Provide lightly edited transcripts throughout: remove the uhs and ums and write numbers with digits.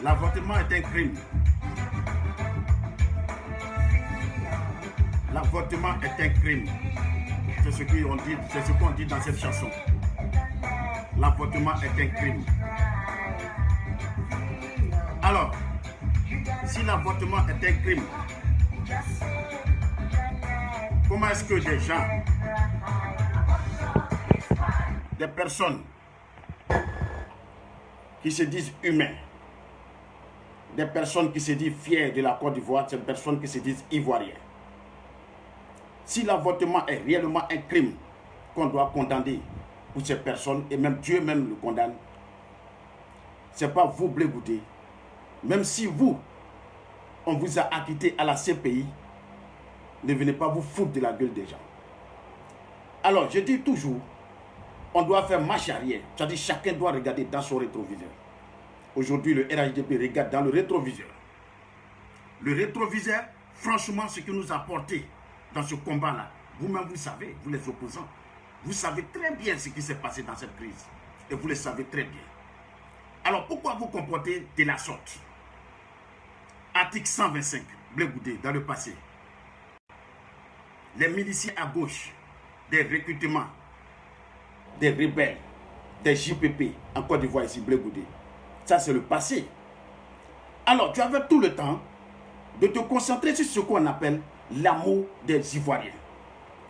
L'avortement est un crime. L'avortement est un crime. C'est ce qu'on dit dans cette chanson. L'avortement est un crime. Alors, si l'avortement est un crime, comment est-ce que des gens, des personnes qui se disent humains, des personnes qui se disent fiers de la Côte d'Ivoire, des personnes qui se disent ivoiriens, si l'avortement est réellement un crime qu'on doit condamner pour ces personnes, et même Dieu même le condamne, ce n'est pas vous, Blé Goudé. Même si vous, on vous a acquitté à la CPI, ne venez pas vous foutre de la gueule des gens. Alors, je dis toujours, on doit faire marche arrière. C'est-à-dire chacun doit regarder dans son rétroviseur. Aujourd'hui, le RHDP regarde dans le rétroviseur. Le rétroviseur, franchement, ce que nous a apporté dans ce combat-là, vous-même, vous savez, vous les opposants, vous savez très bien ce qui s'est passé dans cette crise. Et vous le savez très bien. Alors, pourquoi vous comportez de la sorte? Article 125, Blé Goudé, dans le passé. Les miliciens à gauche, des recrutements, des rebelles, des JPP en Côte d'Ivoire ici, Blé Goudé. Ça, c'est le passé. Alors, tu avais tout le temps de te concentrer sur ce qu'on appelle l'amour des Ivoiriens.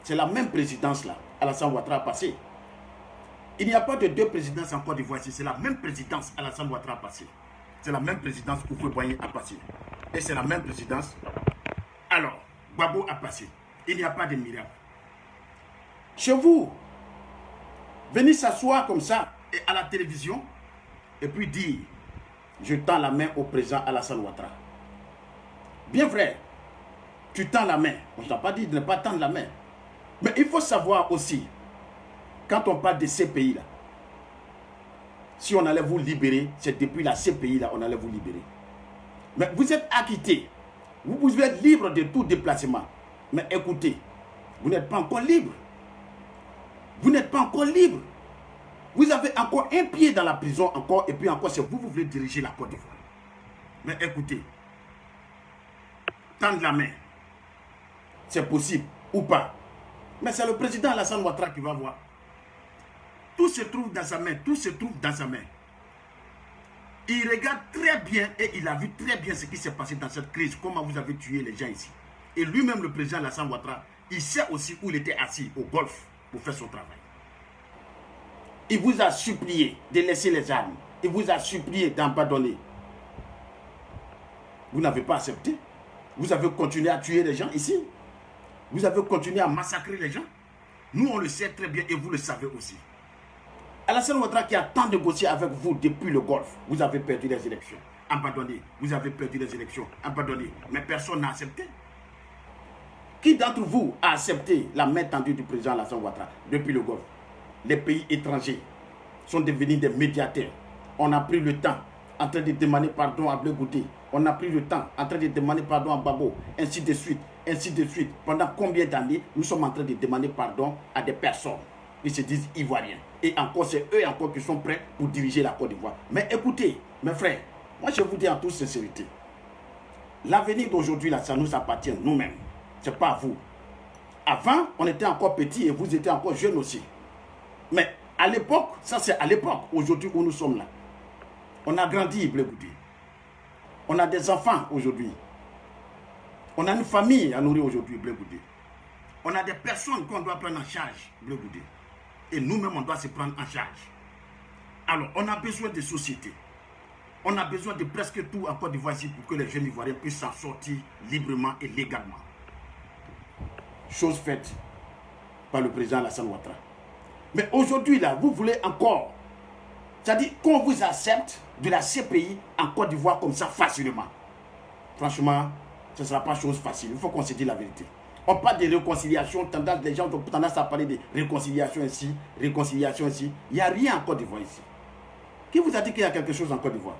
C'est la même présidence là, Alassane Ouattara a passé. Il n'y a pas de deux présidences en Côte d'Ivoire ici, c'est la même présidence Alassane Ouattara a passé. C'est la même présidence Houphouët-Boigny a passé. Et c'est la même présidence. Alors, Gbagbo a passé. Il n'y a pas de miracle. Chez vous, venez s'asseoir comme ça et à la télévision et puis dire je tends la main au président Alassane Ouattara. Bien vrai, tu tends la main. On ne t'a pas dit de ne pas tendre la main. Mais il faut savoir aussi, quand on parle de ces pays-là, si on allait vous libérer, c'est depuis la CPI-là on allait vous libérer. Mais vous êtes acquitté. Vous pouvez être libre de tout déplacement. Mais écoutez, vous n'êtes pas encore libre. Vous n'êtes pas encore libre. Vous avez encore un pied dans la prison encore, et puis encore, c'est vous, vous voulez diriger la Côte d'Ivoire. Mais écoutez, tendre la main, c'est possible ou pas. Mais c'est le président Alassane Ouattara qui va voir. Tout se trouve dans sa main, tout se trouve dans sa main. Il regarde très bien et il a vu très bien ce qui s'est passé dans cette crise, comment vous avez tué les gens ici. Et lui-même, le président Alassane Ouattara, il sait aussi où il était assis, au golf, pour faire son travail. Il vous a supplié de laisser les armes. Il vous a supplié d'abandonner. Vous n'avez pas accepté. Vous avez continué à tuer les gens ici. Vous avez continué à massacrer les gens. Nous, on le sait très bien et vous le savez aussi. Alassane Ouattara qui a tant négocié avec vous depuis le Golfe, vous avez perdu les élections. Abandonné. Vous avez perdu les élections. Abandonné. Mais personne n'a accepté. Qui d'entre vous a accepté la main tendue du président Alassane Ouattara depuis le Golfe? Les pays étrangers sont devenus des médiateurs. On a pris le temps en train de demander pardon à Blé Goudé. On a pris le temps en train de demander pardon à Gbagbo. Ainsi de suite, ainsi de suite. Pendant combien d'années nous sommes en train de demander pardon à des personnes qui se disent ivoiriens. Et encore, c'est eux encore qui sont prêts pour diriger la Côte d'Ivoire. Mais écoutez, mes frères, moi je vous dis en toute sincérité, l'avenir d'aujourd'hui, là, ça nous appartient nous-mêmes. Ce n'est pas à vous. Avant, on était encore petits et vous étiez encore jeunes aussi. Mais à l'époque, ça c'est à l'époque, aujourd'hui où nous sommes là. On a grandi, Blé Goudé. On a des enfants aujourd'hui. On a une famille à nourrir aujourd'hui, Blé Goudé. On a des personnes qu'on doit prendre en charge, Blé Goudé. Et nous-mêmes, on doit se prendre en charge. Alors, on a besoin de société. On a besoin de presque tout en Côte d'Ivoire ici pour que les jeunes Ivoiriens puissent s'en sortir librement et légalement. Chose faite par le président Alassane Ouattara. Mais aujourd'hui, là, vous voulez encore, c'est-à-dire qu'on vous accepte de la CPI en Côte d'Ivoire comme ça facilement. Franchement, ce ne sera pas chose facile. Il faut qu'on se dise la vérité. On parle de réconciliation, les gens ont tendance à parler de réconciliation ici, réconciliation ici. Il n'y a rien en Côte d'Ivoire ici. Qui vous a dit qu'il y a quelque chose en Côte d'Ivoire?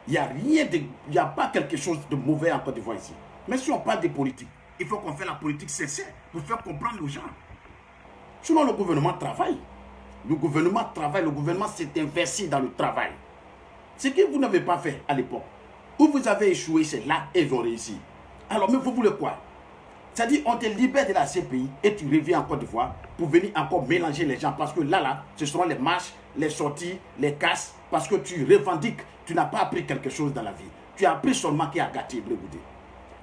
Il n'y a rien de, il n'y a pas quelque chose de mauvais en Côte d'Ivoire ici. Mais si on parle de politique, il faut qu'on fasse la politique sincère pour faire comprendre aux gens. Sinon, le gouvernement travaille. Le gouvernement travaille, le gouvernement s'est investi dans le travail. Ce que vous n'avez pas fait à l'époque, où vous avez échoué, c'est là et ils ont réussi. Alors, mais vous voulez quoi? C'est-à-dire, on te libère de la CPI et tu reviens en Côte d'Ivoire pour venir encore mélanger les gens. Parce que là, ce seront les marches, les sorties, les casses. Parce que tu revendiques, tu n'as pas appris quelque chose dans la vie. Tu as appris seulement qu'il y a gâté, Blé Goudé.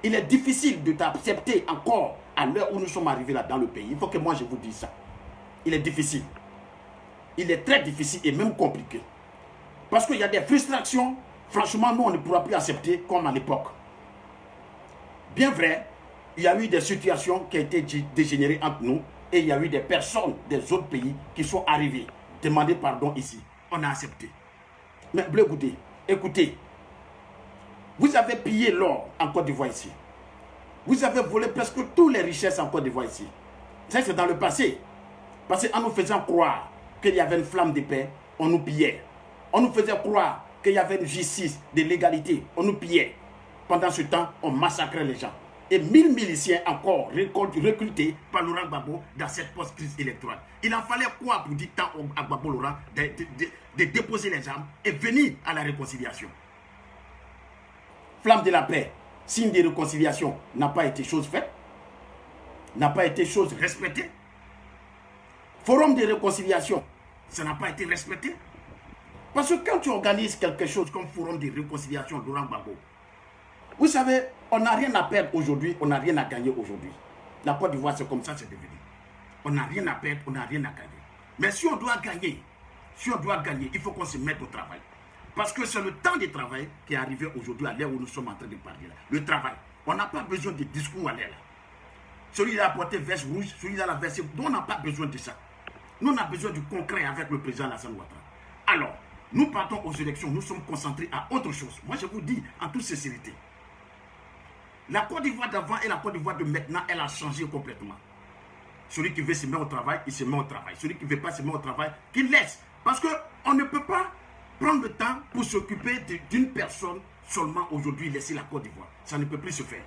Il est difficile de t'accepter encore à l'heure où nous sommes arrivés là dans le pays. Il faut que moi je vous dise ça. Il est difficile. Il est très difficile et même compliqué. Parce qu'il y a des frustrations. Franchement, nous, on ne pourra plus accepter comme à l'époque. Bien vrai, il y a eu des situations qui ont été dégénérées entre nous et il y a eu des personnes des autres pays qui sont arrivées demander pardon ici. On a accepté. Mais Blé Goudé, écoutez, vous avez pillé l'or en Côte d'Ivoire ici. Vous avez volé presque toutes les richesses en Côte d'Ivoire ici. Ça, c'est dans le passé. Parce qu'en nous faisant croire qu'il y avait une flamme de paix, on nous pillait. On nous faisait croire qu'il y avait une justice, de l'égalité, on nous pillait. Pendant ce temps, on massacrait les gens. Et 1000 miliciens encore recrutés par Laurent Gbagbo dans cette post-crise électorale. Il en fallait quoi pour dire tant à Gbagbo Laurent de déposer les armes et venir à la réconciliation. Flamme de la paix, signe de réconciliation, n'a pas été chose faite, n'a pas été chose respectée. Forum de réconciliation, ça n'a pas été respecté. Parce que quand tu organises quelque chose comme forum de réconciliation Laurent Gbagbo, vous savez, on n'a rien à perdre aujourd'hui, on n'a rien à gagner aujourd'hui. La Côte d'Ivoire, c'est comme ça, c'est devenu. On n'a rien à perdre, on n'a rien à gagner. Mais si on doit gagner, il faut qu'on se mette au travail. Parce que c'est le temps de travail qui est arrivé aujourd'hui à l'heure où nous sommes en train de parler. Là. Le travail. On n'a pas besoin de discours à l'air. Celui qui a porté veste rouge, celui qui a la veste rouge, on n'a pas besoin de ça. Nous, on a besoin du concret avec le président Alassane Ouattara. Alors, nous partons aux élections, nous sommes concentrés à autre chose. Moi, je vous dis en toute sincérité. La Côte d'Ivoire d'avant et la Côte d'Ivoire de maintenant, elle a changé complètement. Celui qui veut se mettre au travail, il se met au travail. Celui qui ne veut pas se mettre au travail, qu'il laisse. Parce qu'on ne peut pas prendre le temps pour s'occuper d'une personne seulement aujourd'hui, laisser la Côte d'Ivoire. Ça ne peut plus se faire.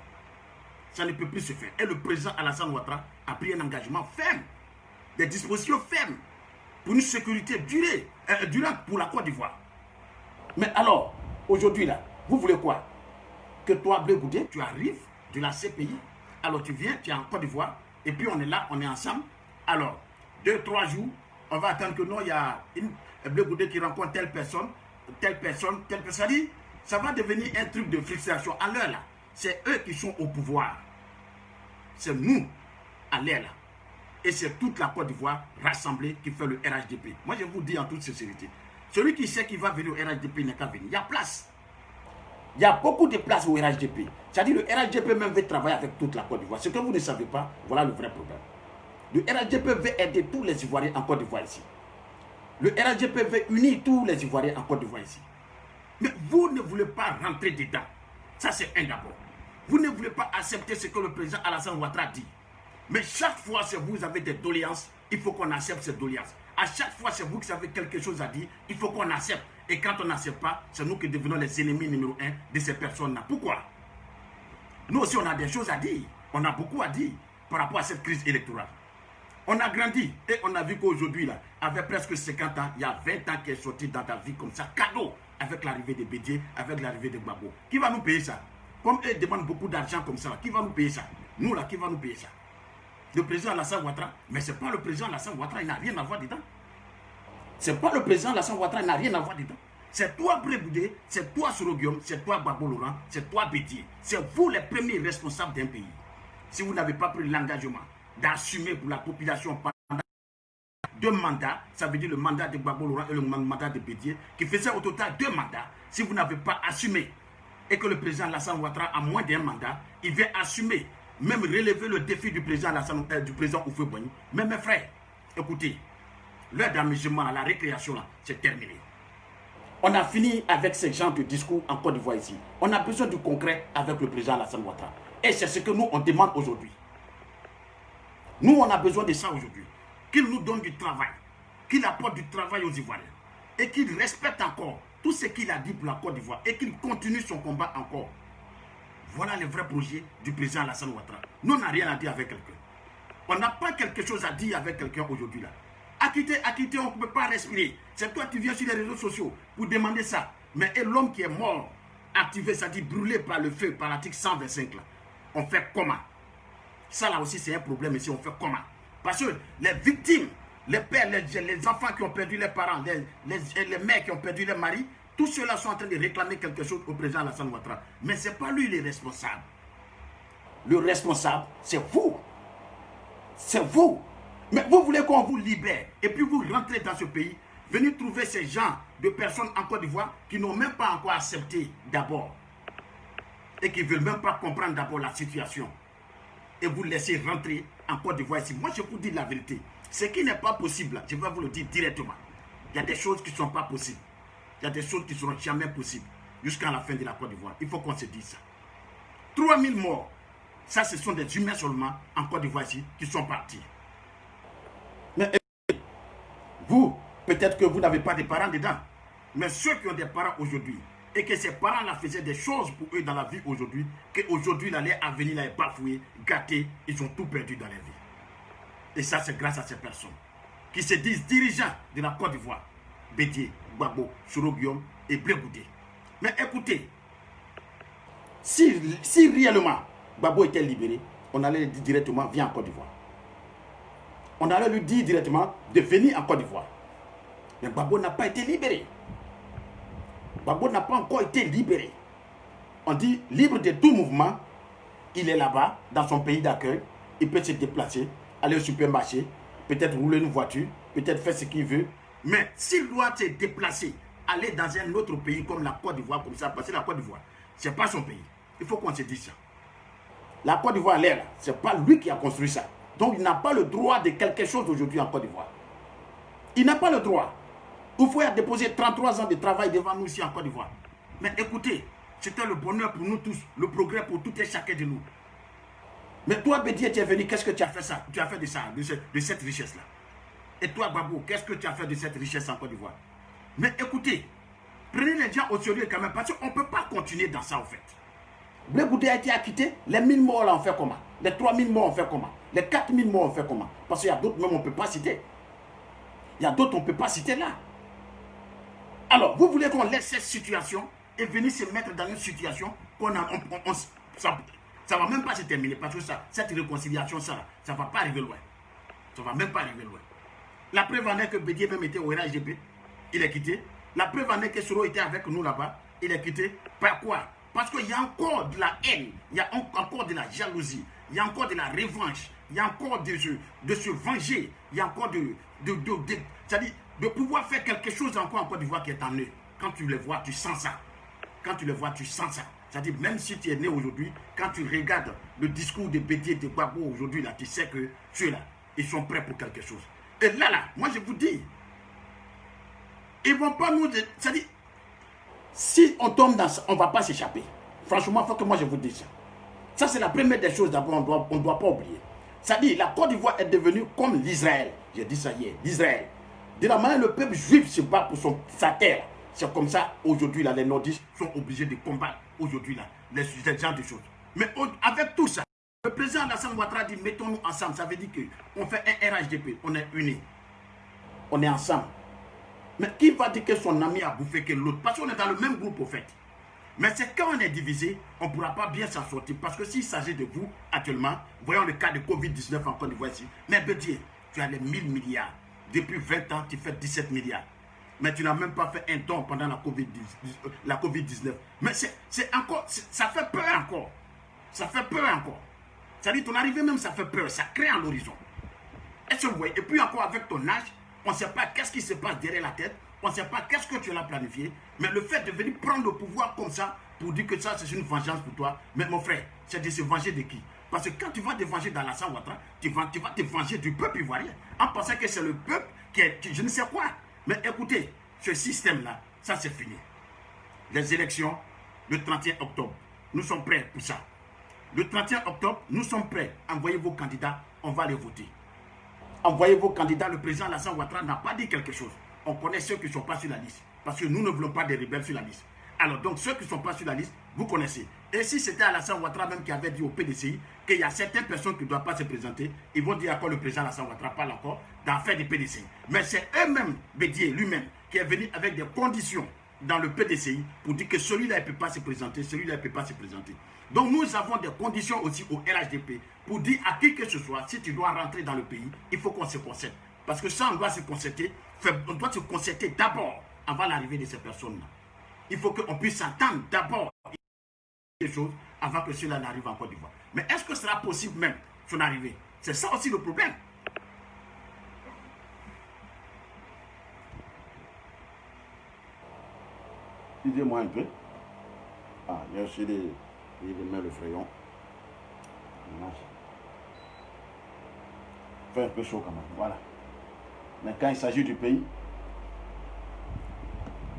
Ça ne peut plus se faire. Et le président Alassane Ouattara a pris un engagement ferme, des dispositions fermes pour une sécurité durable pour la Côte d'Ivoire. Mais alors, aujourd'hui là, vous voulez quoi? Que toi, Blé Goudé, tu arrives de la CPI, alors tu viens, tu es en Côte d'Ivoire, et puis on est là, on est ensemble. Alors, 2-3 jours, on va attendre que non, il y a Blé Goudé qui rencontre telle personne. Ça va devenir un truc de frustration. À l'heure là, c'est eux qui sont au pouvoir. C'est nous, à l'heure là. Et c'est toute la Côte d'Ivoire rassemblée qui fait le RHDP. Moi, je vous dis en toute sincérité, celui qui sait qu'il va venir au RHDP n'est qu'à venir. Il y a place. Il y a beaucoup de place au RHDP. C'est-à-dire le RHDP même veut travailler avec toute la Côte d'Ivoire. Ce que vous ne savez pas, voilà le vrai problème. Le RHDP veut aider tous les Ivoiriens en Côte d'Ivoire ici. Le RHDP veut unir tous les Ivoiriens en Côte d'Ivoire ici. Mais vous ne voulez pas rentrer dedans. Ça, c'est un d'abord. Vous ne voulez pas accepter ce que le président Alassane Ouattara dit. Mais chaque fois que vous avez des doléances, il faut qu'on accepte ces doléances. À chaque fois, c'est vous qui avez quelque chose à dire, il faut qu'on accepte. Et quand on n'accepte pas, c'est nous qui devenons les ennemis numéro 1 de ces personnes-là. Pourquoi? Nous aussi, on a des choses à dire. On a beaucoup à dire par rapport à cette crise électorale. On a grandi et on a vu qu'aujourd'hui, là, avec presque 50 ans, il y a 20 ans qui est sorti dans ta vie comme ça, cadeau, avec l'arrivée de Bédié, avec l'arrivée de Gbagbo. Qui va nous payer ça? Comme eux demandent beaucoup d'argent comme ça, qui va nous payer ça? Nous, là, qui va nous payer ça? Le président Alassane Ouattara, mais ce n'est pas le président Alassane Ouattara, il n'a rien à voir dedans. Ce n'est pas le président Alassane Ouattara, il n'a rien à voir dedans. C'est toi, Blé Goudé, c'est toi, Soroguium, c'est toi, Gbagbo Laurent, c'est toi, Bédié. C'est vous les premiers responsables d'un pays. Si vous n'avez pas pris l'engagement d'assumer pour la population pendant 2 mandats, ça veut dire le mandat de Gbagbo Laurent et le mandat de Bédié, qui faisait au total 2 mandats, si vous n'avez pas assumé, et que le président Alassane Ouattara a moins d'un mandat, il vient assumer, même relever le défi du président Houphouët-Boigny. Mais mes frères, écoutez, l'heure d'amusement, la récréation, c'est terminé. On a fini avec ce genre de discours en Côte d'Ivoire ici. On a besoin du concret avec le président Alassane Ouattara. Et c'est ce que nous, on demande aujourd'hui. Nous, on a besoin de ça aujourd'hui. Qu'il nous donne du travail, qu'il apporte du travail aux Ivoiriens et qu'il respecte encore tout ce qu'il a dit pour la Côte d'Ivoire et qu'il continue son combat encore. Voilà le vrai projet du président Alassane Ouattara. Nous, on n'a rien à dire avec quelqu'un. On n'a pas quelque chose à dire avec quelqu'un aujourd'hui là. À quitter, on ne peut pas respirer. C'est toi qui viens sur les réseaux sociaux pour demander ça. Mais et l'homme qui est mort, activé, c'est-à-dire brûlé par le feu, par l'article 125, là, on fait comment? Ça là aussi c'est un problème ici, on fait comment? Parce que les victimes, les pères, les enfants qui ont perdu leurs parents, les mères qui ont perdu leurs maris, tous ceux-là sont en train de réclamer quelque chose au président Alassane Ouattara. Mais ce n'est pas lui le responsable. Le responsable, c'est vous. C'est vous. Mais vous voulez qu'on vous libère et puis vous rentrez dans ce pays, venez trouver ces gens de personnes en Côte d'Ivoire qui n'ont même pas encore accepté d'abord et qui ne veulent même pas comprendre d'abord la situation. Et vous laissez rentrer en Côte d'Ivoire ici. Moi, je vous dis la vérité. Ce qui n'est pas possible, je vais vous le dire directement. Il y a des choses qui ne sont pas possibles. Il y a des choses qui ne seront jamais possibles jusqu'à la fin de la Côte d'Ivoire. Il faut qu'on se dise ça. 3000 morts, ça, ce sont des humains seulement en Côte d'Ivoire ici qui sont partis. Mais vous, peut-être que vous n'avez pas de parents dedans. Mais ceux qui ont des parents aujourd'hui, et que ces parents-là faisaient des choses pour eux dans la vie aujourd'hui, qu'aujourd'hui, leur avenir est bafoué, gâté, ils ont tout perdu dans leur vie. Et ça, c'est grâce à ces personnes qui se disent dirigeants de la Côte d'Ivoire. Bédié, Gbagbo, Soro Guillaume et Blé Goudé. Mais écoutez, si réellement Gbagbo était libéré, on allait lui dire directement, viens en Côte d'Ivoire. On allait lui dire directement de venir en Côte d'Ivoire. Mais Gbagbo n'a pas été libéré. Gbagbo n'a pas encore été libéré. On dit libre de tout mouvement. Il est là-bas, dans son pays d'accueil. Il peut se déplacer, aller au supermarché, peut-être rouler une voiture, peut-être faire ce qu'il veut. Mais s'il doit se déplacer, aller dans un autre pays comme la Côte d'Ivoire, comme ça, parce que la Côte d'Ivoire, ce n'est pas son pays. Il faut qu'on se dise ça. La Côte d'Ivoire, l'air, ce n'est pas lui qui a construit ça. Donc il n'a pas le droit de quelque chose aujourd'hui en Côte d'Ivoire. Il n'a pas le droit. Il faut déposer 33 ans de travail devant nous ici en Côte d'Ivoire. Mais écoutez, c'était le bonheur pour nous tous, le progrès pour tout et chacun de nous. Mais toi, Bédié, tu es venu, qu'est-ce que tu as fait ça? Tu as fait de ça, de cette richesse-là. Et toi, Gbagbo, qu'est-ce que tu as fait de cette richesse en Côte d'Ivoire? Mais écoutez, prenez les gens au sérieux quand même, parce qu'on ne peut pas continuer dans ça, en fait. Blé Goudé a été acquitté, les 1000 morts, là, on fait comment? Les 3000 morts, on fait comment? Les 4000 morts, on fait comment? Parce qu'il y a d'autres, même, on ne peut pas citer. Il y a d'autres, on ne peut pas citer là. Alors, vous voulez qu'on laisse cette situation et venir se mettre dans une situation qu'on a, ça ne va même pas se terminer parce que ça, cette réconciliation, ça ne va pas arriver loin. Ça ne va même pas arriver loin. La preuve en est que Bédié même était au RHDP, il est quitté. La preuve en est que Soro était avec nous là-bas, il est quitté. Par quoi? Parce qu'il y a encore de la haine, il y a encore de la jalousie, il y a encore de la revanche, il y a encore de se venger, il y a encore c'est-à-dire de pouvoir faire quelque chose encore en Côte d'Ivoire qui est en eux. Quand tu les vois, tu sens ça. Quand tu les vois, tu sens ça. C'est-à-dire, même si tu es né aujourd'hui, quand tu regardes le discours de Bédié de Gbagbo aujourd'hui, là, tu sais que ceux-là, ils sont prêts pour quelque chose. Et là, moi je vous dis, ils ne vont pas nous... C'est-à-dire, si on tombe dans ça, on ne va pas s'échapper. Franchement, il faut que moi je vous dise ça. Ça, c'est la première des choses d'abord, on ne doit pas oublier. C'est-à-dire, la Côte d'Ivoire est devenue comme l'Israël. J'ai dit ça hier, l'Israël. De la manière le peuple juif se bat pour sa terre. C'est comme ça, aujourd'hui, les nordistes sont obligés de combattre, aujourd'hui, les gens de choses. Mais avec tout ça, le président Alassane Ouattara dit, mettons-nous ensemble. Ça veut dire qu'on fait un RHDP, on est unis. On est ensemble. Mais qui va dire que son ami a bouffé que l'autre? Parce qu'on est dans le même groupe, au fait. Mais c'est quand on est divisé, on ne pourra pas bien s'en sortir. Parce que s'il s'agit de vous, actuellement, voyons le cas de Covid-19 en Côte d'Ivoire ici. Mais Bédié, tu as les 1000 milliards. Depuis 20 ans, tu fais 17 milliards. Mais tu n'as même pas fait un don pendant la Covid-19. Mais c'est encore, ça fait peur encore. Ça fait peur encore. C'est-à-dire, ton arrivée même, ça fait peur. Ça crée à l'horizon. Est-ce que vous voyez? Et puis encore avec ton âge, on ne sait pas qu'est-ce qui se passe derrière la tête. On ne sait pas qu'est-ce que tu as planifié. Mais le fait de venir prendre le pouvoir comme ça, pour dire que ça, c'est une vengeance pour toi. Mais mon frère, c'est de se venger de qui? Parce que quand tu vas te venger d'Alassane Ouattara, tu vas te venger du peuple ivoirien. En pensant que c'est le peuple qui je ne sais quoi. Mais écoutez, ce système-là, ça c'est fini. Les élections, le 31 octobre, nous sommes prêts pour ça. Le 31 octobre, nous sommes prêts. Envoyez vos candidats, on va les voter. Envoyez vos candidats, le président Alassane Ouattara n'a pas dit quelque chose. On connaît ceux qui ne sont pas sur la liste. Parce que nous ne voulons pas des rebelles sur la liste. Alors donc ceux qui ne sont pas sur la liste, vous connaissez. Et si c'était Alassane Ouattara même qui avait dit au PDCI qu'il y a certaines personnes qui ne doivent pas se présenter, ils vont dire encore le président Alassane Ouattara parle encore d'en faire des PDCI. Mais c'est eux-mêmes, Bédié lui-même, qui est venu avec des conditions dans le PDCI pour dire que celui-là ne peut pas se présenter, celui-là ne peut pas se présenter. Donc nous avons des conditions aussi au RHDP pour dire à qui que ce soit, si tu dois rentrer dans le pays, il faut qu'on se concerte. Parce que ça, on doit se concerter d'abord avant l'arrivée de ces personnes-là. Il faut qu'on puisse s'entendre d'abord des choses avant que cela n'arrive en Côte d'Ivoire. Mais est-ce que ce sera possible même son arrivée? C'est ça aussi le problème. Excusez-moi un peu. Ah, il y a aussi des mains le frayon. Fait un peu chaud quand même. Voilà. Mais quand il s'agit du pays.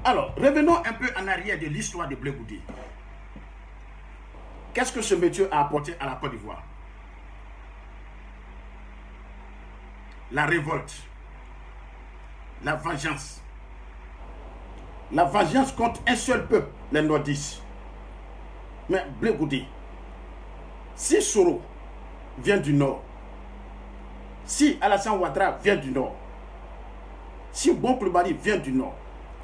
Alors, revenons un peu en arrière de l'histoire de Blé Goudé. Qu'est-ce que ce monsieur a apporté à la Côte d'Ivoire? La révolte, la vengeance. La vengeance contre un seul peuple, les nordistes. Mais Blé Goudé, si Soro vient du nord, si Alassane Ouattara vient du nord, si Bon Coulibaly vient du nord,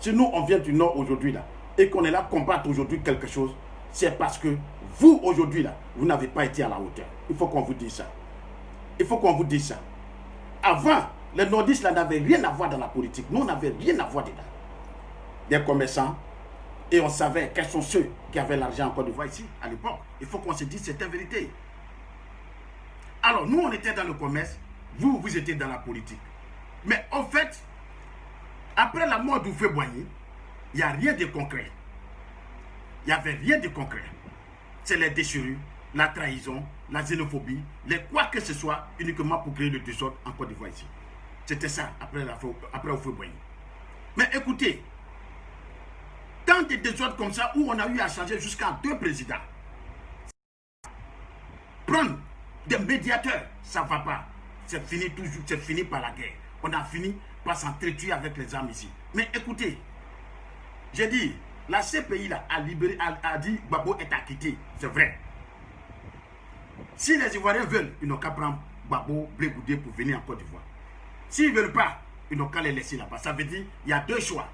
si nous on vient du nord aujourd'hui là, et qu'on est là combattre aujourd'hui quelque chose, c'est parce que vous aujourd'hui là, vous n'avez pas été à la hauteur. Il faut qu'on vous dise ça. Il faut qu'on vous dise ça. Avant, les nordistes là n'avaient rien à voir dans la politique. Nous, on n'avait rien à voir dedans. Des commerçants, et on savait quels sont ceux qui avaient l'argent en Côte d'Ivoire ici, à l'époque. Il faut qu'on se dise cette vérité. Alors, nous, on était dans le commerce, vous, vous étiez dans la politique. Mais en fait, après la mort d'Houphouët-Boigny, il n'y a rien de concret. Il n'y avait rien de concret. C'est les déchirures, la trahison, la xénophobie, les quoi que ce soit, uniquement pour créer le désordre en Côte d'Ivoire ici. C'était ça, après Houphouët-Boigny. Mais écoutez, tant de désordres comme ça, où on a eu à changer jusqu'à 2 présidents. Prendre des médiateurs, ça ne va pas. C'est fini toujours, c'est fini par la guerre. On a fini par s'entretuer avec les armes ici. Mais écoutez, j'ai dit, la CPI là, a dit Gbagbo est acquitté. C'est vrai. Si les Ivoiriens veulent, ils n'ont qu'à prendre Gbagbo, Blé Goudé pour venir en Côte d'Ivoire. S'ils ne veulent pas, ils n'ont qu'à les laisser là-bas. Ça veut dire qu'il y a 2 choix.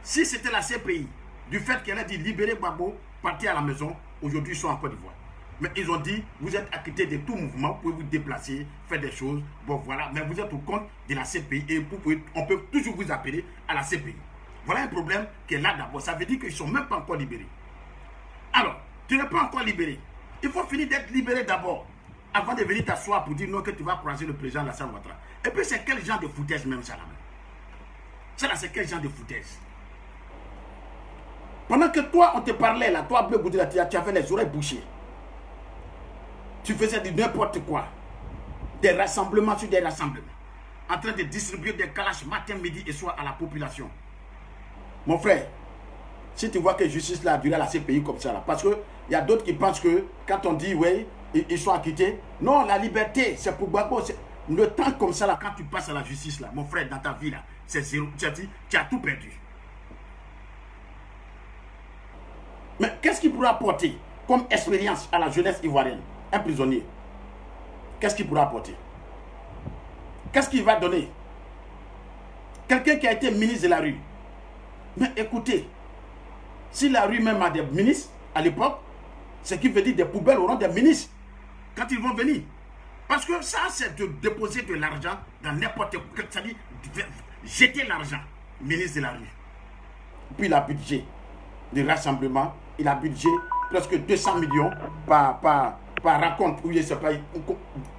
Si c'était la CPI, du fait qu'elle a dit libérer Gbagbo, partir à la maison, aujourd'hui ils sont en Côte d'Ivoire. Mais ils ont dit, vous êtes acquitté de tout mouvement, vous pouvez vous déplacer, faire des choses, bon voilà, mais vous êtes au compte de la CPI et on peut toujours vous appeler à la CPI. Voilà un problème qui est là d'abord. Ça veut dire qu'ils ne sont même pas encore libérés. Alors, tu n'es pas encore libéré. Il faut finir d'être libéré d'abord, avant de venir t'asseoir pour dire non que tu vas croiser le président Alassane Ouattara. Et puis c'est quel genre de foutaise même ça là? Ça là, c'est quel genre de foutaise? Pendant que toi, on te parlait là, toi, Blé Goudé, tu avais les oreilles bouchées. Tu faisais de n'importe quoi. Des rassemblements sur des rassemblements. En train de distribuer des calaches matin, midi et soir à la population. Mon frère, si tu vois que justice là a duré à la CPI comme ça là, parce qu'il y a d'autres qui pensent que quand on dit oui, ils sont acquittés. Non, la liberté, c'est pour Gbagbo. Le temps comme ça là, quand tu passes à la justice là, mon frère, dans ta vie là, c'est zéro. Tu as tout perdu. Mais qu'est-ce qu'il pourra apporter comme expérience à la jeunesse ivoirienne? Un prisonnier. Qu'est-ce qu'il pourra apporter? Qu'est-ce qu'il va donner? Quelqu'un qui a été ministre de la rue. Mais écoutez, si la rue même a des ministres à l'époque, ce qui veut dire des poubelles auront des ministres quand ils vont venir. Parce que ça, c'est de déposer de l'argent dans n'importe quoi. C'est-à-dire jeter l'argent, ministre de la rue. Puis il a budget de rassemblement, il a budget presque 200 millions par raconte. Où je sais pas.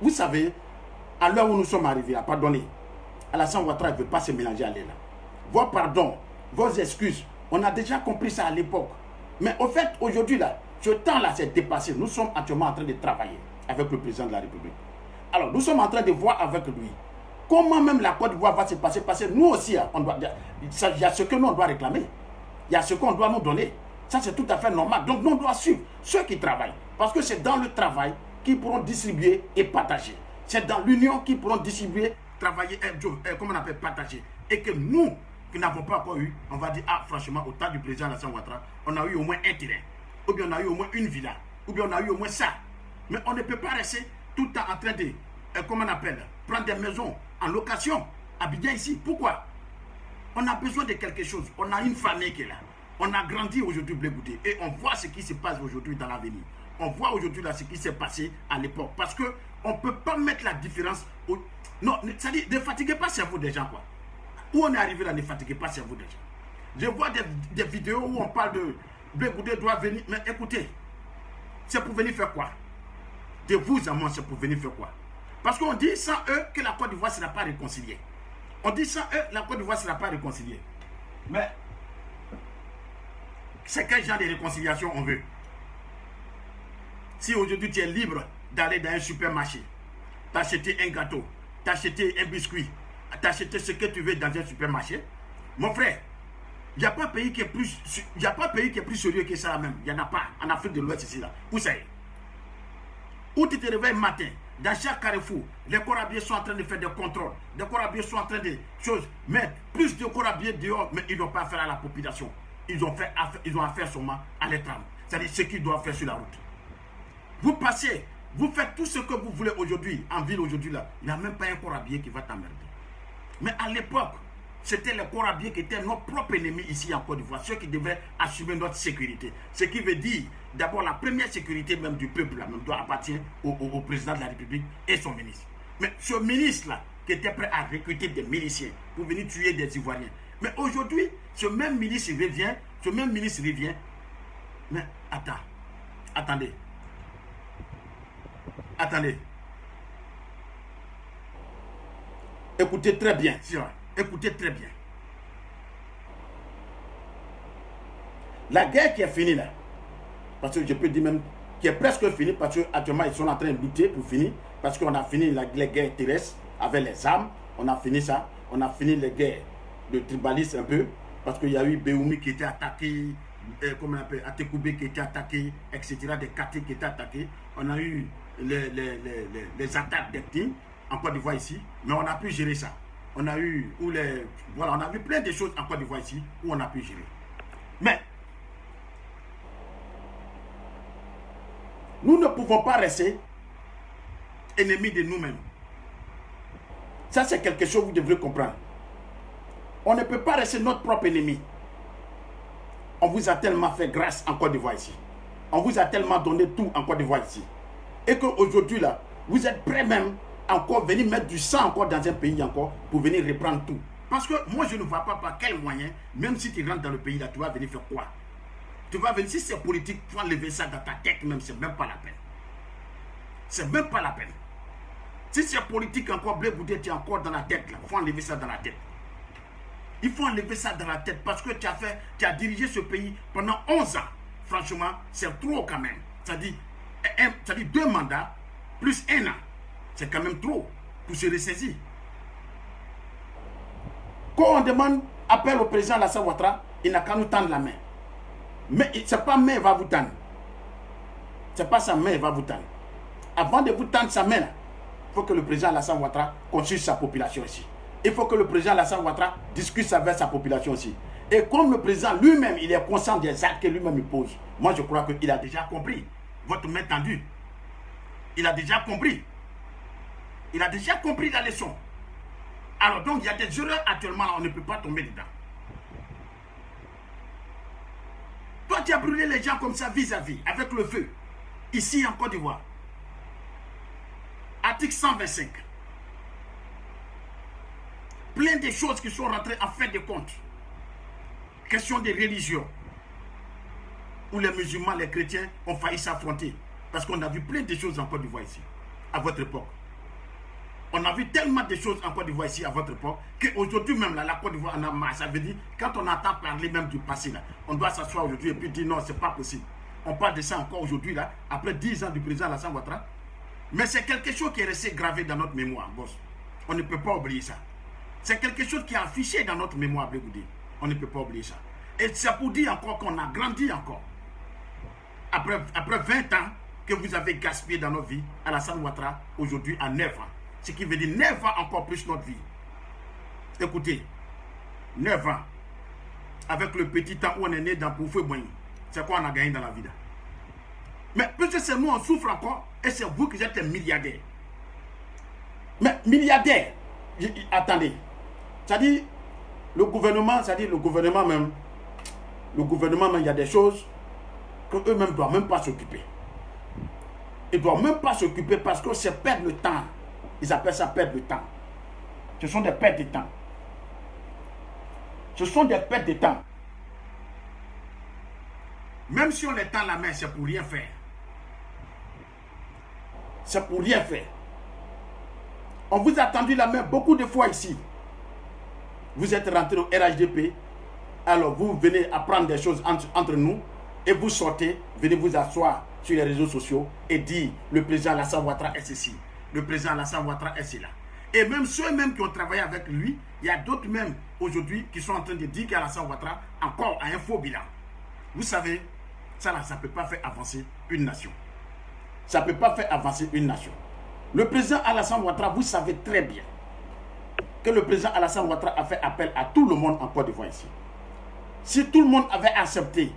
Vous savez, à l'heure où nous sommes arrivés, pardonnez, Alassane Ouattara ne veut pas se mélanger à l'élève. Vos pardons, vos excuses, on a déjà compris ça à l'époque. Mais au fait, aujourd'hui, là, ce temps-là s'est dépassé. Nous sommes actuellement en train de travailler avec le président de la République. Alors, nous sommes en train de voir avec lui comment même la Côte d'Ivoire va se passer. Parce que nous aussi, il y a ce que nous on doit réclamer. Il y a ce qu'on doit nous donner. Ça, c'est tout à fait normal. Donc, nous, on doit suivre ceux qui travaillent. Parce que c'est dans le travail qu'ils pourront distribuer et partager. C'est dans l'union qu'ils pourront distribuer, travailler, comment on appelle, partager. Et que nous, qui n'avons pas encore eu, on va dire, ah, franchement, au temps du président Alassane Ouattara, on a eu au moins un terrain. Ou bien on a eu au moins une villa. Ou bien on a eu au moins ça. Mais on ne peut pas rester tout le temps en train de, comment on appelle, prendre des maisons en location, habiller ici. Pourquoi? On a besoin de quelque chose. On a une famille qui est là. On a grandi aujourd'hui, Blé Goudé. Et on voit ce qui se passe aujourd'hui dans l'avenir. On voit aujourd'hui là ce qui s'est passé à l'époque. Parce qu'on ne peut pas mettre la différence. Non, c'est-à-dire, ne fatiguez pas le cerveau des gens, quoi. Où on est arrivé là, ne fatiguez pas le cerveau des gens. Je vois des vidéos où on parle de Blé Goudé doit venir. Mais écoutez, c'est pour venir faire quoi? De vous à moi, c'est pour venir faire quoi? Parce qu'on dit sans eux que la Côte d'Ivoire ne sera pas réconciliée. On dit sans eux, la Côte d'Ivoire ne sera pas réconciliée. Mais c'est quel genre de réconciliation on veut? Si aujourd'hui tu es libre d'aller dans un supermarché, t'acheter un gâteau, t'acheter un biscuit, t'acheter ce que tu veux dans un supermarché, mon frère, il n'y a pas pays qui est plus, il y a pas pays qui est plus sérieux que ça même. Il n'y en a pas en Afrique de l'Ouest ici là. Où c'est? Où tu te réveilles le matin, dans chaque carrefour, les corabiers sont en train de faire des contrôles, les corabiers sont en train de choses, mais plus de corabiers dehors, mais ils n'ont pas affaire à la population. Ils ont affaire seulement à l'étrange. C'est-à-dire ce qu'ils doivent faire sur la route. Vous passez, vous faites tout ce que vous voulez aujourd'hui, en ville aujourd'hui là, il n'y a même pas un corabier qui va t'emmerder. Mais à l'époque, c'était les corabiers qui étaient notre propre ennemi ici en Côte d'Ivoire, ceux qui devaient assumer notre sécurité. Ce qui veut dire, d'abord, la première sécurité même du peuple, là, même, doit appartenir au président de la République et son ministre. Mais ce ministre-là, qui était prêt à recruter des miliciens pour venir tuer des Ivoiriens. Mais aujourd'hui, ce même ministre revient, mais attendez. Écoutez très bien, écoutez très bien. La guerre qui est finie là, parce que je peux dire même qui est presque finie, parce qu'actuellement ils sont en train de lutter pour finir, parce qu'on a fini les guerres terrestres avec les armes, on a fini ça, on a fini les guerres de tribalisme un peu, parce qu'il y a eu Béoumi qui était attaqué, comment on appelle, Atekoubé qui était attaqué, etc., des Katé qui étaient attaqués, on a eu les attaques d'ethnie en Côte d'Ivoire ici, mais on a pu gérer ça. On a eu, voilà, on a vu plein de choses en Côte d'Ivoire ici où on a pu gérer. Mais nous ne pouvons pas rester ennemis de nous-mêmes. Ça, c'est quelque chose que vous devrez comprendre. On ne peut pas rester notre propre ennemi. On vous a tellement fait grâce en Côte d'Ivoire ici. On vous a tellement donné tout en Côte d'Ivoire ici. Et qu'aujourd'hui, là, vous êtes prêts même encore venir mettre du sang encore dans un pays encore pour venir reprendre tout. Parce que moi, je ne vois pas par quel moyen, même si tu rentres dans le pays, là, tu vas venir faire quoi? Tu vas venir, si c'est politique, tu vas enlever ça dans ta tête même, c'est même pas la peine. C'est même pas la peine. Si c'est politique encore, Blé Goudé, tu es encore dans la tête, là, il faut enlever ça dans la tête. Il faut enlever ça dans la tête parce que tu as dirigé ce pays pendant 11 ans. Franchement, c'est trop quand même. C'est-à-dire 2 mandats plus 1 an. C'est quand même trop pour se ressaisir. Quand on demande appel au président Alassane Ouattara, il n'a qu'à nous tendre la main. Mais ce n'est pas main qui va vous tendre. Ce n'est pas sa main qui va vous tendre. Avant de vous tendre sa main, il faut que le président Alassane Ouattara consulte sa population ici. Il faut que le président Alassane Ouattara discute avec sa population aussi. Et comme le président lui-même, il est conscient des actes que lui-même il pose, moi je crois qu'il a déjà compris. Votre main tendue, il a déjà compris. Il a déjà compris la leçon. Alors donc, il y a des erreurs actuellement, là, on ne peut pas tomber dedans. Toi, tu as brûlé les gens comme ça vis-à-vis, avec le feu, ici en Côte d'Ivoire. Article 125. Plein de choses qui sont rentrées en fin de compte. Question de religion. Où les musulmans, les chrétiens ont failli s'affronter. Parce qu'on a vu plein de choses en Côte d'Ivoire ici, à votre époque. On a vu tellement de choses en Côte d'Ivoire ici à votre époque qu'aujourd'hui même là, la Côte d'Ivoire en a marre. Ça veut dire, quand on entend parler même du passé là, on doit s'asseoir aujourd'hui et puis dire non, c'est pas possible. On parle de ça encore aujourd'hui là, après 10 ans du président Alassane Ouattara. Mais c'est quelque chose qui est resté gravé dans notre mémoire, boss. On ne peut pas oublier ça. C'est quelque chose qui est affiché dans notre mémoire, Blé Goudé. On ne peut pas oublier ça. Et c'est pour dire encore qu'on a grandi encore. Après 20 ans que vous avez gaspillé dans notre vie, Alassane Ouattara, aujourd'hui à 9 ans. Ce qui veut dire 9 ans encore plus notre vie. Écoutez, 9 ans, avec le petit temps où on est né dans Poufoué Boigny, c'est quoi on a gagné dans la vie là? Mais puisque c'est nous, on souffre encore, et c'est vous qui êtes les milliardaires. Mais milliardaires, attendez, c'est-à-dire, Le gouvernement, c'est-à-dire le gouvernement même, il y a des choses qu'eux-mêmes ne doivent même pas s'occuper. Ils ne doivent même pas s'occuper parce que c'est perdre le temps. Ils appellent ça perdre le temps. Ce sont des pertes de temps. Ce sont des pertes de temps. Même si on les tend la main, c'est pour rien faire. C'est pour rien faire. On vous a tendu la main beaucoup de fois ici. Vous êtes rentré au RHDP. Alors vous venez apprendre des choses entre nous. Et vous sortez, venez vous asseoir sur les réseaux sociaux et dire le président Alassane Ouattara est ceci. Le président Alassane Ouattara est cela. Et même ceux-mêmes qui ont travaillé avec lui, il y a d'autres même aujourd'hui qui sont en train de dire qu'Alassane Ouattara encore a un faux bilan. Vous savez, ça ne peut pas faire avancer une nation. Ça ne peut pas faire avancer une nation. Le président Alassane Ouattara, vous savez très bien que le président Alassane Ouattara a fait appel à tout le monde en Côte d'Ivoire ici. Si tout le monde avait accepté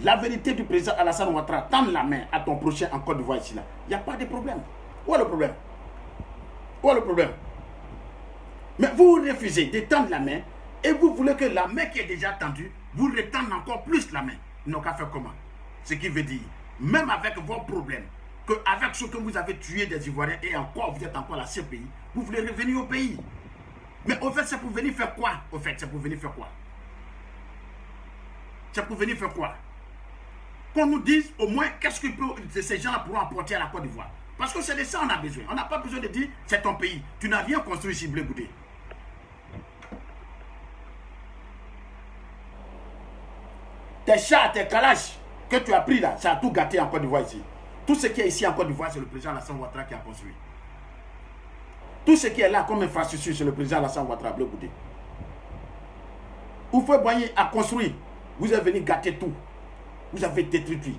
la vérité du président Alassane Ouattara, tendre la main à ton prochain en Côte d'Ivoire ici, il n'y a pas de problème. Où est le problème? Où est le problème? Mais vous refusez de tendre la main et vous voulez que la main qui est déjà tendue, vous retendez encore plus la main. Ils n'ont qu'à faire comment? Ce qui veut dire, même avec vos problèmes, qu'avec ce que vous avez tué des Ivoiriens et encore vous êtes encore à ce pays, vous voulez revenir au pays. Mais au fait, c'est pour venir faire quoi? Au fait, c'est pour venir faire quoi? C'est pour venir faire quoi? Qu'on nous dise au moins qu'est-ce que ces gens pourront apporter à la Côte d'Ivoire. Parce que c'est de ça qu'on a besoin. On n'a pas besoin de dire c'est ton pays. Tu n'as rien construit ici, Blé Goudé. Tes chats, tes calaches que tu as pris là, ça a tout gâté en Côte d'Ivoire ici. Tout ce qui est ici en Côte d'Ivoire, c'est le président Alassane Ouattara qui a construit. Tout ce qui est là comme infrastructure, c'est le président Alassane Ouattara, Blé Goudé. Houphouët-Boigny a construit. Vous êtes venu gâter tout. Vous avez détruit tout.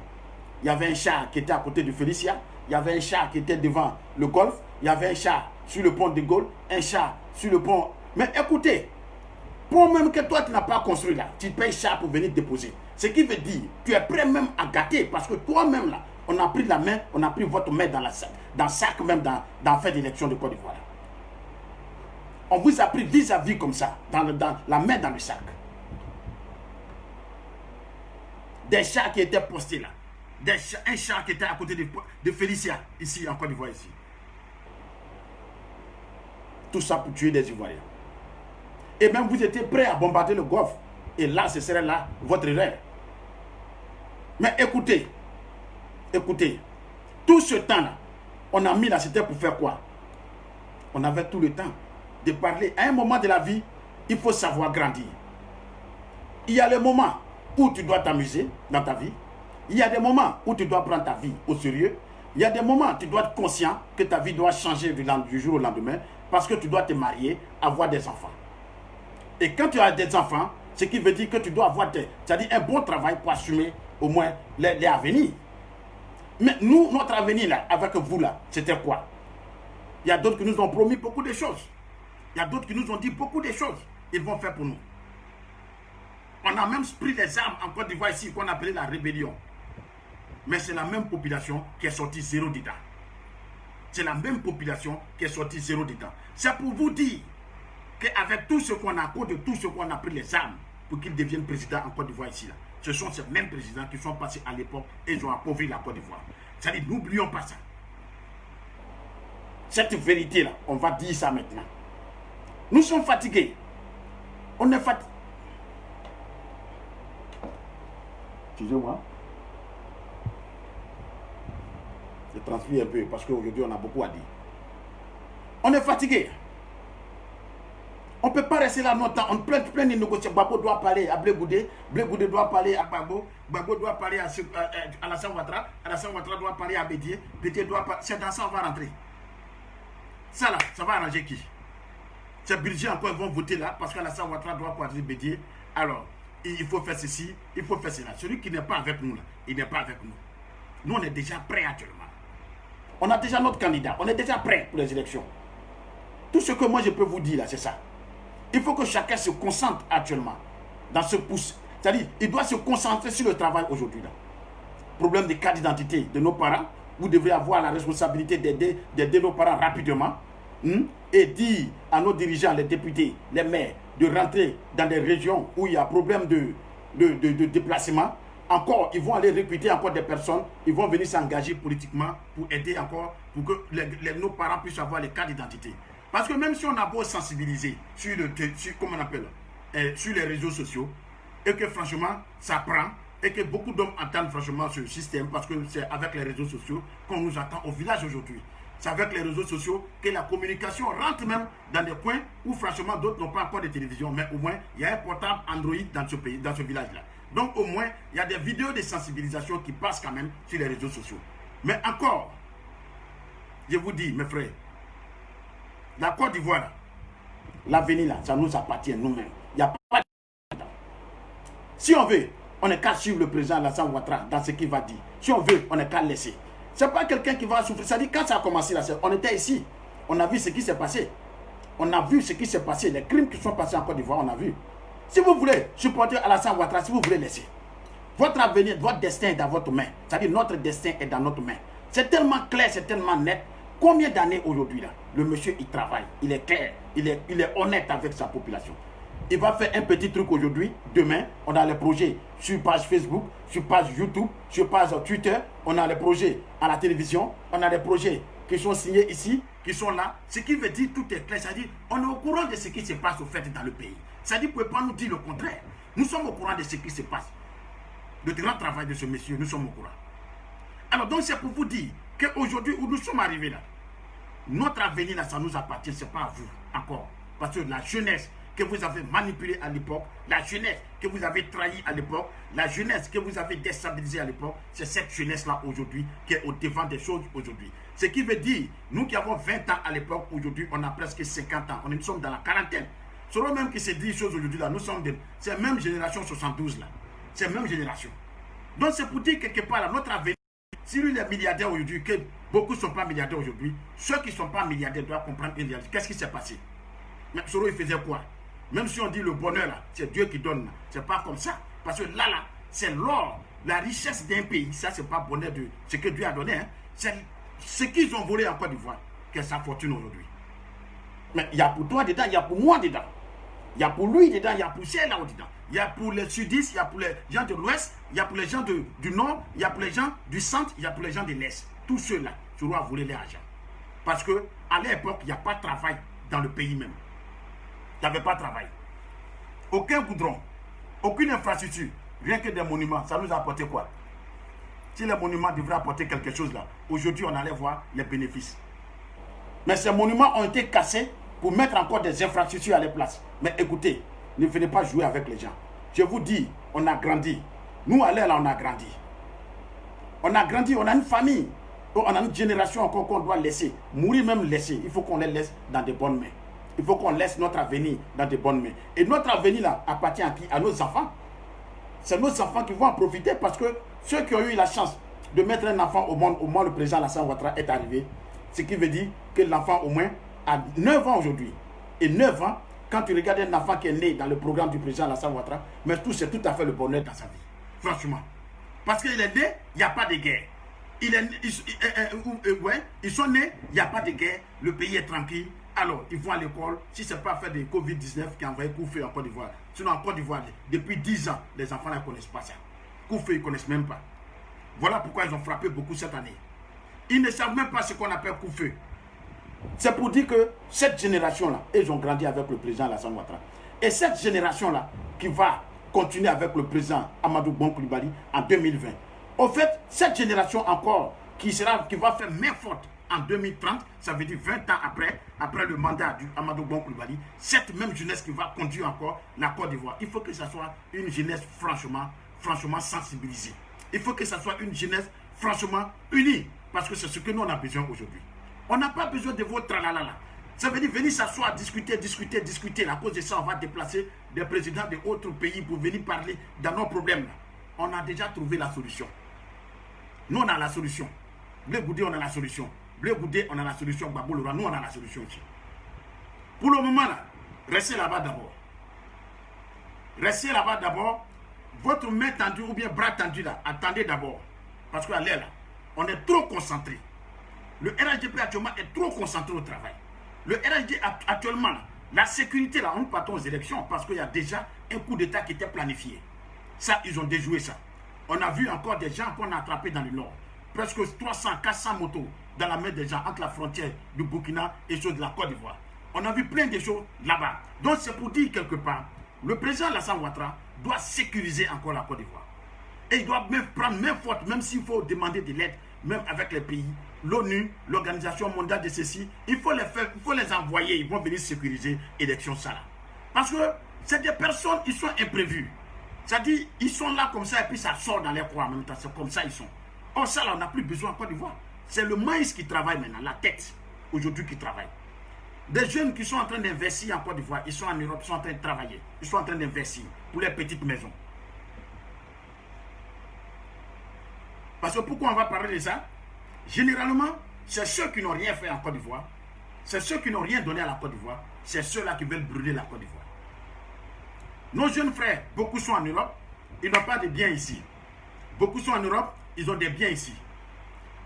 Il y avait un char qui était à côté de Félicia. Il y avait un char qui était devant le golf. Il y avait un char sur le pont de Gaulle. Un char sur le pont. Mais écoutez, pour même que toi tu n'as pas construit là, tu payes char pour venir déposer. Ce qui veut dire, tu es prêt même à gâter parce que toi-même là, on a pris la main, on a pris votre main dans le sac même dans fait d'élection de Côte d'Ivoire. On vous a pris vis-à-vis comme ça, dans la main dans le sac. Des chars qui étaient postés là. Un char qui était à côté de Félicia, ici en Côte d'Ivoire, ici. Tout ça pour tuer des Ivoiriens. Et même vous étiez prêts à bombarder le Golfe. Et là, ce serait là votre erreur. Mais écoutez, tout ce temps-là, on a mis là, c'était pour faire quoi? On avait tout le temps de parler. À un moment de la vie, il faut savoir grandir. Il y a le moment où tu dois t'amuser dans ta vie. Il y a des moments où tu dois prendre ta vie au sérieux. Il y a des moments où tu dois être conscient que ta vie doit changer du jour au lendemain parce que tu dois te marier, avoir des enfants. Et quand tu as des enfants, ce qui veut dire que tu dois avoir c'est-à-dire un bon travail pour assumer au moins les avenirs. Mais nous, notre avenir là, avec vous là, c'était quoi? Il y a d'autres qui nous ont promis beaucoup de choses. Il y a d'autres qui nous ont dit beaucoup de choses. Ils vont faire pour nous. On a même pris les armes en Côte d'Ivoire ici qu'on appelait la rébellion. Mais c'est la même population qui est sortie zéro d'État. C'est la même population qui est sortie zéro d'État. C'est pour vous dire qu'avec tout ce qu'on a, à cause de tout ce qu'on a pris les armes pour qu'ils deviennent présidents en Côte d'Ivoire ici, là, ce sont ces mêmes présidents qui sont passés à l'époque et ils ont appauvri la Côte d'Ivoire. C'est-à-dire, n'oublions pas ça. Cette vérité-là, on va dire ça maintenant. Nous sommes fatigués. On est fatigués. Excusez-moi. Je transpire un peu parce qu'aujourd'hui on a beaucoup à dire. On est fatigué. On ne peut pas rester là longtemps. On plein de négociations. Gbagbo doit parler à Blé Goudé. Blé Goudé doit parler à Gbagbo. Gbagbo doit parler à Alassane Ouattara. Alassane Ouattara doit parler à Bédié. Bédié doit parler. C'est dans ça qu'on va rentrer. Ça là, ça va arranger qui? Ces budgets encore ils vont voter là parce qu'Alassane Ouattara doit parler Bédié. Alors, il faut faire ceci, il faut faire cela. Celui qui n'est pas avec nous là, il n'est pas avec nous. Nous on est déjà prêts actuellement. On a déjà notre candidat. On est déjà prêt pour les élections. Tout ce que moi je peux vous dire là, c'est ça. Il faut que chacun se concentre actuellement dans ce pouce. C'est-à-dire, il doit se concentrer sur le travail aujourd'hui là. Problème de carte d'identité de nos parents. Vous devrez avoir la responsabilité d'aider nos parents rapidement. Et dire à nos dirigeants, les députés, les maires, de rentrer dans des régions où il y a problème de déplacement, encore, ils vont aller recruter encore des personnes, ils vont venir s'engager politiquement pour aider encore, pour que nos parents puissent avoir les cartes d'identité. Parce que même si on a beau sensibiliser sur, comment on appelle, sur les réseaux sociaux, et que franchement, ça prend, et que beaucoup d'hommes entendent franchement ce système, parce que c'est avec les réseaux sociaux qu'on nous attend au village aujourd'hui. C'est avec les réseaux sociaux que la communication rentre même dans des coins où franchement d'autres n'ont pas encore de télévision, mais au moins il y a un portable Android dans ce pays, dans ce village-là. Donc au moins il y a des vidéos de sensibilisation qui passent quand même sur les réseaux sociaux. Mais encore, je vous dis mes frères, la Côte d'Ivoire, l'avenir là, ça nous appartient nous-mêmes. Il n'y a pas de... Si on veut, on n'est qu'à suivre le président Alassane Ouattara dans ce qu'il va dire. Si on veut, on n'est qu'à laisser. Ce n'est pas quelqu'un qui va souffrir. Ça dit quand ça a commencé là, on était ici. On a vu ce qui s'est passé. On a vu ce qui s'est passé. Les crimes qui sont passés en Côte d'Ivoire, on a vu. Si vous voulez supporter Alassane Ouattara, si vous voulez laisser, votre avenir, votre destin est dans votre main. C'est-à-dire notre destin est dans notre main. C'est tellement clair, c'est tellement net. Combien d'années aujourd'hui là, le monsieur il travaille, il est clair, il est honnête avec sa population. Il va faire un petit truc aujourd'hui, demain, on a les projets sur page Facebook, sur page YouTube, sur page Twitter, on a les projets à la télévision, on a les projets qui sont signés ici, qui sont là. Ce qui veut dire tout est clair, c'est-à-dire on est au courant de ce qui se passe au fait dans le pays. C'est-à-dire vous ne pouvez pas nous dire le contraire. Nous sommes au courant de ce qui se passe. Le grand travail de ce monsieur, nous sommes au courant. Alors donc c'est pour vous dire qu'aujourd'hui où nous sommes arrivés là, notre avenir là, ça nous appartient, ce n'est pas à vous encore. Parce que la jeunesse que vous avez manipulée à l'époque, la jeunesse que vous avez trahie à l'époque, la jeunesse que vous avez déstabilisée à l'époque, c'est cette jeunesse-là aujourd'hui qui est au devant des choses aujourd'hui. Ce qui veut dire, nous qui avons 20 ans à l'époque, aujourd'hui, on a presque 50 ans, nous sommes dans la quarantaine. Selon même qui se dit choses aujourd'hui là, nous sommes c'est la même génération 72 là, c'est la même génération. Donc c'est pour dire quelque part là, notre avenir, si lui est milliardaire aujourd'hui, que beaucoup ne sont pas milliardaires aujourd'hui, ceux qui ne sont pas milliardaires doivent comprendre une réalité. Qu'est-ce qui s'est passé? Mais Soro il faisait quoi? Même si on dit le bonheur là, c'est Dieu qui donne, c'est pas comme ça. Parce que là, c'est l'or, la richesse d'un pays, ça c'est pas bonheur de ce que Dieu a donné. Hein. C'est ce qu'ils ont volé en Côte d'Ivoire, qui est sa fortune aujourd'hui. Mais il y a pour toi dedans, il y a pour moi dedans. Il y a pour lui dedans, il y a pour celle là dedans. Il y a pour les sudistes, il y a pour les gens de l'ouest, il y a pour les gens du nord, il y a pour les gens du centre, il y a pour les gens de l'est. Tous ceux-là, Soro a volé leur argent. Parce que à l'époque, il n'y a pas de travail dans le pays même. Il n'y avait pas de travail. Aucun goudron, aucune infrastructure, rien que des monuments. Ça nous a apporté quoi? Si les monuments devraient apporter quelque chose là, aujourd'hui on allait voir les bénéfices. Mais ces monuments ont été cassés pour mettre encore des infrastructures à les places. Mais écoutez, ne venez pas jouer avec les gens. Je vous dis, on a grandi. Nous, à l'air là, on a grandi. On a grandi, on a une famille. On a une génération encore qu'on doit laisser. Mourir même laisser. Il faut qu'on les laisse dans de bonnes mains. Il faut qu'on laisse notre avenir dans de bonnes mains. Et notre avenir là appartient à qui? À nos enfants. C'est nos enfants qui vont en profiter parce que ceux qui ont eu la chance de mettre un enfant au monde, le président Alassane Ouattara est arrivé. Ce qui veut dire que l'enfant au moins a 9 ans aujourd'hui. Et 9 ans, quand tu regardes un enfant qui est né dans le programme du président Alassane Ouattara, mais c'est tout à fait le bonheur dans sa vie. Franchement. Parce qu'il est né, il n'y a pas de guerre. Ils sont nés, il n'y a pas de guerre, le pays est tranquille. Alors, ils vont à l'école. Si ce n'est pas fait de Covid-19 qui a envoyé coup feu en Côte d'Ivoire. Sinon, en Côte d'Ivoire, depuis 10 ans, les enfants ne connaissent pas ça. Coup feu, ils ne connaissent même pas. Voilà pourquoi ils ont frappé beaucoup cette année. Ils ne savent même pas ce qu'on appelle coup feu. C'est pour dire que cette génération-là, ils ont grandi avec le président Alassane Ouattara. Et cette génération-là, qui va continuer avec le président Amadou Bon Coulibaly en 2020. Au fait, cette génération encore, qui va faire main forte en 2030, ça veut dire 20 ans après le mandat d'Amadou Bon Coulibaly, cette même jeunesse qui va conduire encore la Côte d'Ivoire. Il faut que ce soit une jeunesse franchement sensibilisée. Il faut que ce soit une jeunesse franchement unie, parce que c'est ce que nous on a besoin aujourd'hui. On n'a pas besoin de votre tralala. Ça veut dire venir s'asseoir, discuter. À cause de ça, on va déplacer des présidents d'autres pays pour venir parler de nos problèmes. On a déjà trouvé la solution. Nous, on a la solution. Blé Goudé, on a la solution. Blé Goudé, on a la solution. Babolora, nous, on a la solution aussi. Pour le moment, là, restez là-bas d'abord. Restez là-bas d'abord. Votre main tendue ou bien bras tendu, là, attendez d'abord. Parce qu'à l'air, là, on est trop concentré. Le RHDP actuellement est trop concentré au travail. Le RHD actuellement, là, La sécurité, là, on part aux élections parce qu'il y a déjà un coup d'État qui était planifié. Ça, ils ont déjoué ça. On a vu encore des gens qu'on a attrapés dans le nord. Presque 300, 400 motos dans la main des gens entre la frontière du Burkina et ceux de la Côte d'Ivoire. On a vu plein de choses là-bas. Donc c'est pour dire quelque part, le président Alassane Ouattara doit sécuriser encore la Côte d'Ivoire. Et il doit même prendre main forte, même s'il faut demander de l'aide, même avec les pays, l'ONU, l'Organisation mondiale de ceci, il faut les faire, il faut les envoyer, ils vont venir sécuriser l'élection ça là. Parce que c'est des personnes, ils sont imprévus. C'est-à-dire, ils sont là comme ça et puis ça sort dans les coins en même temps. C'est comme ça ils sont. Or ça là, on n'a plus besoin en Côte d'Ivoire. C'est le maïs qui travaille maintenant, la tête, aujourd'hui qui travaille. Des jeunes qui sont en train d'investir en Côte d'Ivoire, ils sont en Europe, ils sont en train de travailler. Ils sont en train d'investir pour les petites maisons. Parce que pourquoi on va parler de ça? Généralement, c'est ceux qui n'ont rien fait en Côte d'Ivoire, c'est ceux qui n'ont rien donné à la Côte d'Ivoire, c'est ceux-là qui veulent brûler la Côte d'Ivoire. Nos jeunes frères, beaucoup sont en Europe, ils n'ont pas de biens ici. Beaucoup sont en Europe, ils ont des biens ici.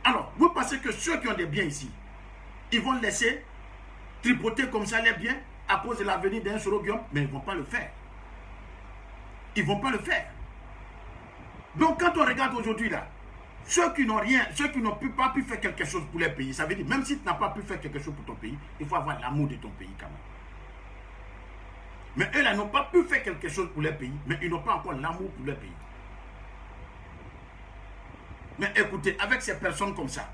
Alors, vous pensez que ceux qui ont des biens ici, ils vont laisser tripoter comme ça les biens à cause de l'avenir d'un Soroguium? Mais ils ne vont pas le faire. Ils ne vont pas le faire. Donc, quand on regarde aujourd'hui là, ceux qui n'ont rien, ceux qui n'ont pas pu faire quelque chose pour les pays, ça veut dire, même si tu n'as pas pu faire quelque chose pour ton pays, il faut avoir l'amour de ton pays quand même. Mais eux là n'ont pas pu faire quelque chose pour les pays, mais ils n'ont pas encore l'amour pour leur pays. Mais écoutez, avec ces personnes comme ça,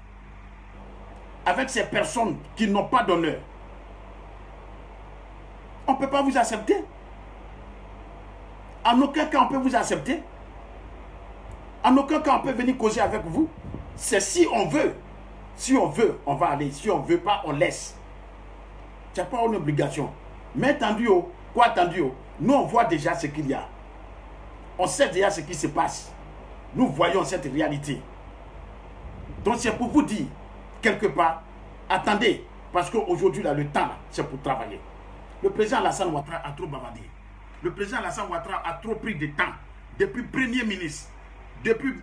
avec ces personnes qui n'ont pas d'honneur, on ne peut pas vous accepter. En aucun cas on peut vous accepter. En aucun cas on peut venir causer avec vous. C'est si on veut. Si on veut, on va aller. Si on ne veut pas, on laisse. Ce n'est pas une obligation. Mais attendu, quoi attendu? Nous on voit déjà ce qu'il y a. On sait déjà ce qui se passe. Nous voyons cette réalité. Donc c'est pour vous dire, quelque part, attendez, parce qu'aujourd'hui, le temps, c'est pour travailler. Le président Alassane Ouattara a trop bavardé. Le président Alassane Ouattara a trop pris de temps. Depuis Premier ministre, depuis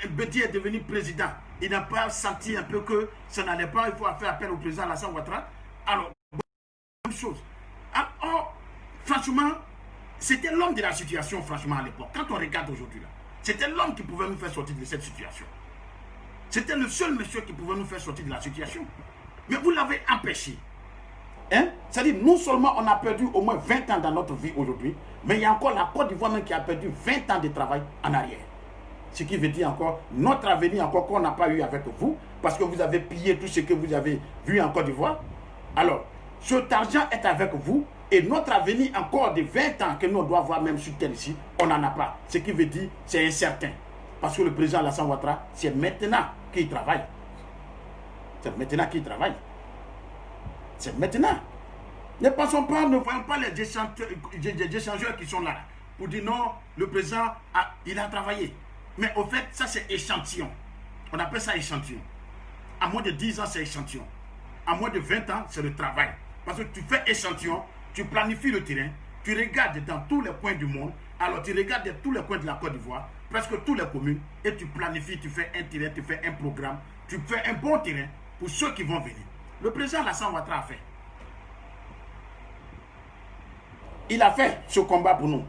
Bédié est devenu président, il n'a pas senti un peu que ça n'allait pas, il faut faire appel au président Alassane Ouattara. Alors, même chose. Alors, franchement, c'était l'homme de la situation, franchement, à l'époque. Quand on regarde aujourd'hui, c'était l'homme qui pouvait nous faire sortir de cette situation. C'était le seul monsieur qui pouvait nous faire sortir de la situation. Mais vous l'avez empêché. Hein? C'est-à-dire, non seulement on a perdu au moins 20 ans dans notre vie aujourd'hui, mais il y a encore la Côte d'Ivoire même qui a perdu 20 ans de travail en arrière. Ce qui veut dire encore notre avenir encore qu'on n'a pas eu avec vous, parce que vous avez pillé tout ce que vous avez vu en Côte d'Ivoire. Alors, cet argent est avec vous et notre avenir encore de 20 ans que nous devons avoir même sur terre ici, on n'en a pas. Ce qui veut dire c'est incertain. Parce que le président Alassane Ouattara, c'est maintenant qu'il travaille. C'est maintenant qu'il travaille. C'est maintenant. Ne pensons pas, ne voyons pas les échangeurs qui sont là pour dire non, le président, il a travaillé. Mais au fait, ça c'est échantillon. On appelle ça échantillon. À moins de 10 ans, c'est échantillon. À moins de 20 ans, c'est le travail. Parce que tu fais échantillon, tu planifies le terrain, tu regardes dans tous les coins du monde, alors tu regardes dans tous les coins de la Côte d'Ivoire, presque toutes les communes, et tu planifies, tu fais un terrain, tu fais un programme, tu fais un bon terrain pour ceux qui vont venir. Le président Alassane Ouattara a fait. Il a fait ce combat pour nous.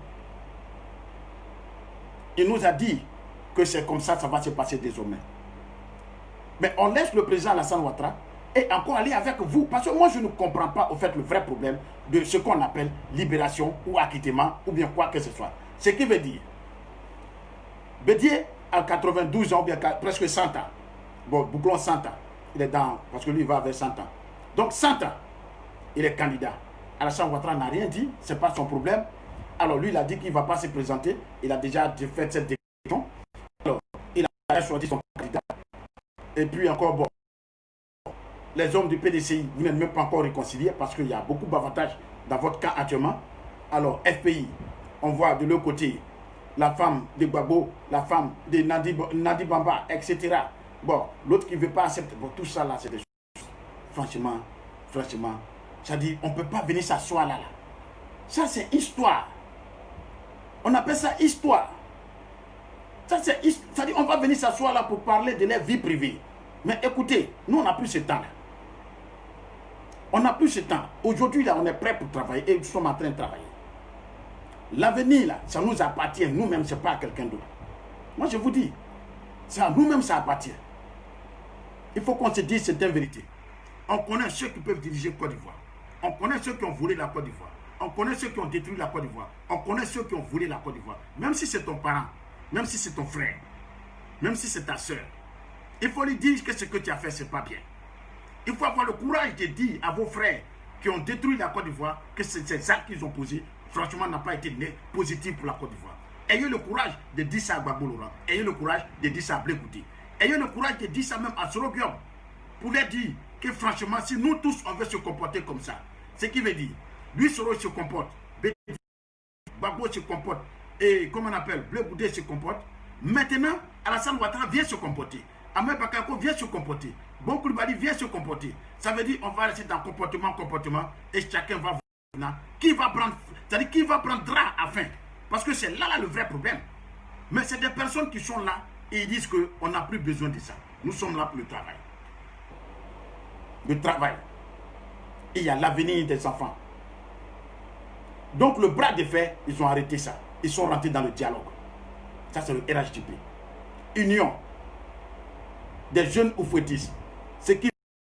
Il nous a dit que c'est comme ça, ça va se passer désormais. Mais on laisse le président Alassane Ouattara et encore aller avec vous. Parce que moi, je ne comprends pas, au fait, le vrai problème de ce qu'on appelle libération ou acquittement ou bien quoi que ce soit. Ce qui veut dire, Bédié a 92 ans, ou bien presque 100 ans. Bon, bouclons 100 ans. Il est dans, parce que lui, il va avec 100 ans. Donc, 100 ans, il est candidat. Alassane Ouattara n'a rien dit, ce n'est pas son problème. Alors, lui, il a dit qu'il ne va pas se présenter. Il a déjà fait cette déclaration. Alors, il a choisi son candidat. Et puis, encore, bon, les hommes du PDCI, vous n'êtes même pas encore réconciliés parce qu'il y a beaucoup d'avantages dans votre camp actuellement. Alors, FPI, on voit de l'autre côté la femme de Gbagbo, la femme de Nadi Bamba, etc. Bon, l'autre qui ne veut pas accepter. Bon, tout ça là, c'est des choses. Franchement, ça dit, on ne peut pas venir s'asseoir là. Ça, c'est histoire. On appelle ça histoire. Ça dit, on va venir s'asseoir là pour parler de leur vie privée. Mais écoutez, nous, on n'a plus ce temps-là. On n'a plus ce temps. Aujourd'hui, là, on est prêt pour travailler et nous sommes en train de travailler. L'avenir, là, ça nous appartient. Nous-mêmes, ce n'est pas à quelqu'un d'autre. Moi, je vous dis, ça, nous-mêmes, ça appartient. Il faut qu'on se dise certaines vérités. On connaît ceux qui peuvent diriger Côte d'Ivoire. On connaît ceux qui ont volé la Côte d'Ivoire. On connaît ceux qui ont détruit la Côte d'Ivoire. On connaît ceux qui ont volé la Côte d'Ivoire. Même si c'est ton parent, même si c'est ton frère, même si c'est ta soeur, il faut lui dire que ce que tu as fait, ce n'est pas bien. Il faut avoir le courage de dire à vos frères qui ont détruit la Côte d'Ivoire que ces actes qu'ils ont posés, franchement, n'a pas été positif pour la Côte d'Ivoire. Ayez le courage de dire ça à Gbagbo Laurent. Ayez le courage de dire ça à Blé Kouté. Ayez le courage de dire ça même à Soro Guillaume. Pour leur dire que franchement, si nous tous, on veut se comporter comme ça, ce qui veut dire, lui Soro se comporte, Gbagbo se comporte, et comment on appelle, Blé Kouté se comporte. Maintenant, Alassane Ouattara vient se comporter. Ahmed Bakayoko vient se comporter. Bon Koulibaly vient se comporter. Ça veut dire on va rester dans comportement, et chacun va voir qui va prendre, c'est-à-dire qui va prendre drap à fin. Parce que c'est là le vrai problème. Mais c'est des personnes qui sont là et ils disent qu'on n'a plus besoin de ça. Nous sommes là pour le travail. Le travail. Et il y a l'avenir des enfants. Donc le bras de fer, ils ont arrêté ça. Ils sont rentrés dans le dialogue. Ça c'est le RHDP. Union des jeunes oufouettistes. Ce qui